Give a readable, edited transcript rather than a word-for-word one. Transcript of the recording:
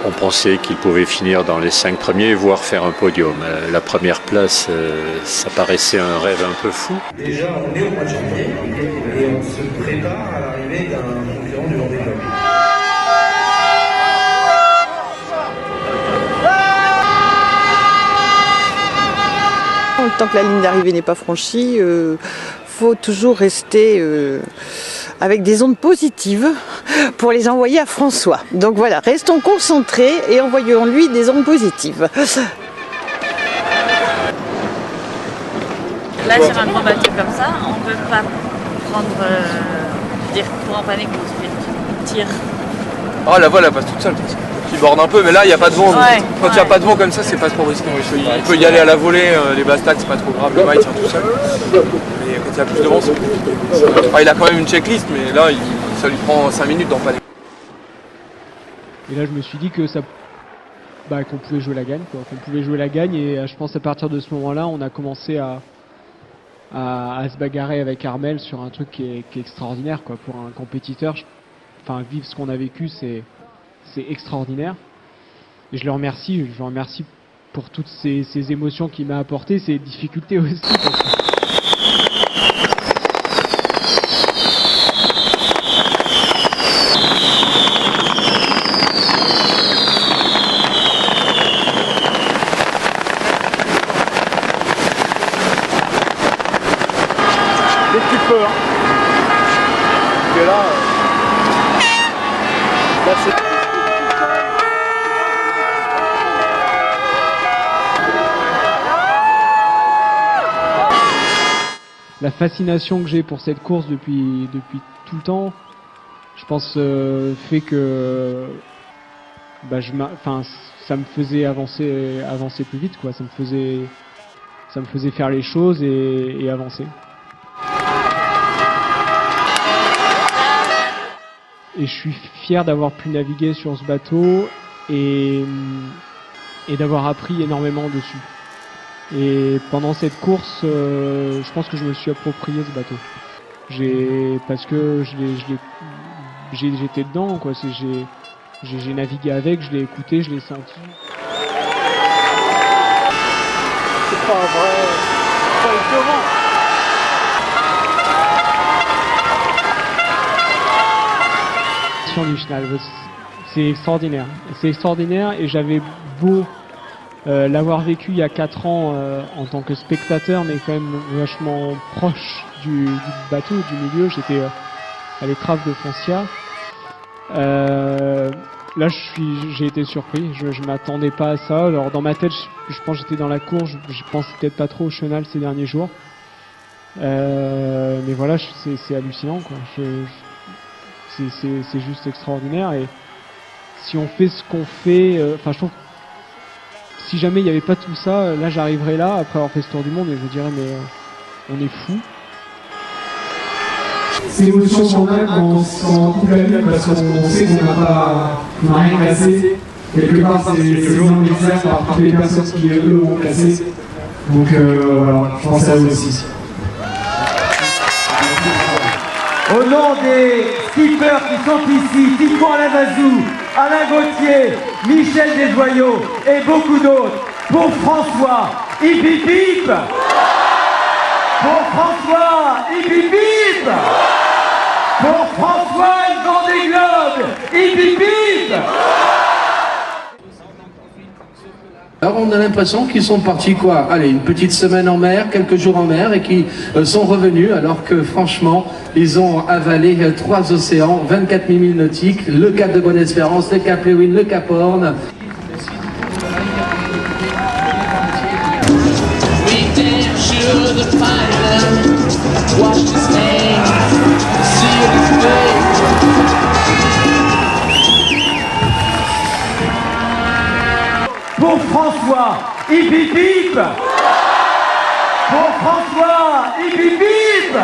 On pensait qu'il pouvait finir dans les 5 premiers, voire faire un podium. La première place, ça paraissait un rêve un peu fou. Déjà, on est au mois de janvier et on se prépare à l'arrivée d'un concurrent du Vendée Globe. Tant que la ligne d'arrivée n'est pas franchie, faut toujours rester avec des ondes positives pour les envoyer à François. Donc voilà, restons concentrés et envoyons-lui des ondes positives. Là, sur un grand bateau comme ça, on ne peut pas prendre des courants en panique pour se tir. Ah, la voile elle passe toute seule. Qui borde un peu, mais là il n'y a pas de vent. Ouais, quand il n'y a pas de vent comme ça, c'est pas trop risqué. Il peut y aller à la volée, les bastacs c'est pas trop grave, le mât il tient tout seul. Mais quand il y a plus de vent, il a quand même une checklist, mais là ça lui prend 5 minutes d'en panique. Et là je me suis dit que qu'on pouvait jouer la gagne, qu'on pouvait jouer la gagne, et je pense à partir de ce moment-là, on a commencé à se bagarrer avec Armel sur un truc qui est extraordinaire, quoi. Pour un compétiteur, vivre ce qu'on a vécu, c'est extraordinaire. Et je le remercie pour toutes ces émotions qu'il m'a apportées, ces difficultés aussi. Dès que tu peux, hein. Parce que là c'est... La fascination que j'ai pour cette course depuis tout le temps, je pense, fait que ça me faisait avancer plus vite, quoi. Ça me faisait faire les choses et avancer. Et je suis fier d'avoir pu naviguer sur ce bateau et d'avoir appris énormément dessus. Et pendant cette course, je pense que je me suis approprié ce bateau. Parce que j'étais dedans, quoi. J'ai navigué avec, je l'ai écouté, je l'ai senti. C'est pas vrai, c'est pas étonnant. Du Chenal, c'est extraordinaire. C'est extraordinaire, et j'avais beau l'avoir vécu il y a 4 ans en tant que spectateur, mais quand même vachement proche du bateau, du milieu. J'étais à l'étrave de Foncia. Là, j'ai été surpris. Je m'attendais pas à ça. Alors dans ma tête, je pense que j'étais dans la course. Je pensais peut-être pas trop au Chenal ces derniers jours. Mais voilà, c'est hallucinant, quoi. C'est juste extraordinaire. Et si on fait ce qu'on fait, je trouve que si jamais il n'y avait pas tout ça, là j'arriverais là après avoir fait ce tour du monde et je dirais mais on est fou. C'est l'émotion qu'on a quand on coupe la ligne, parce qu'on sait qu'on n'a rien cassé. Quelque part, c'est toujours nécessaire par toutes les personnes qui eux ont cassé. Donc voilà, je pense à eux aussi. Au nom des skippers qui sont ici, Tifon Lavazou, Alain Gauthier, Michel Desjoyaux et beaucoup d'autres, pour François, hip hip hip. Pour François, hip hip hip. Pour François, le Vendée Globe, hip hip hip. Alors on a l'impression qu'ils sont partis une petite semaine en mer, quelques jours en mer, et qui sont revenus alors que franchement ils ont avalé 3 océans, 24 000 milles nautiques, le cap de Bonne-Espérance, le cap Lewin, le cap Horn. Pour François, hip hip hip. Pour François, hip hip hip.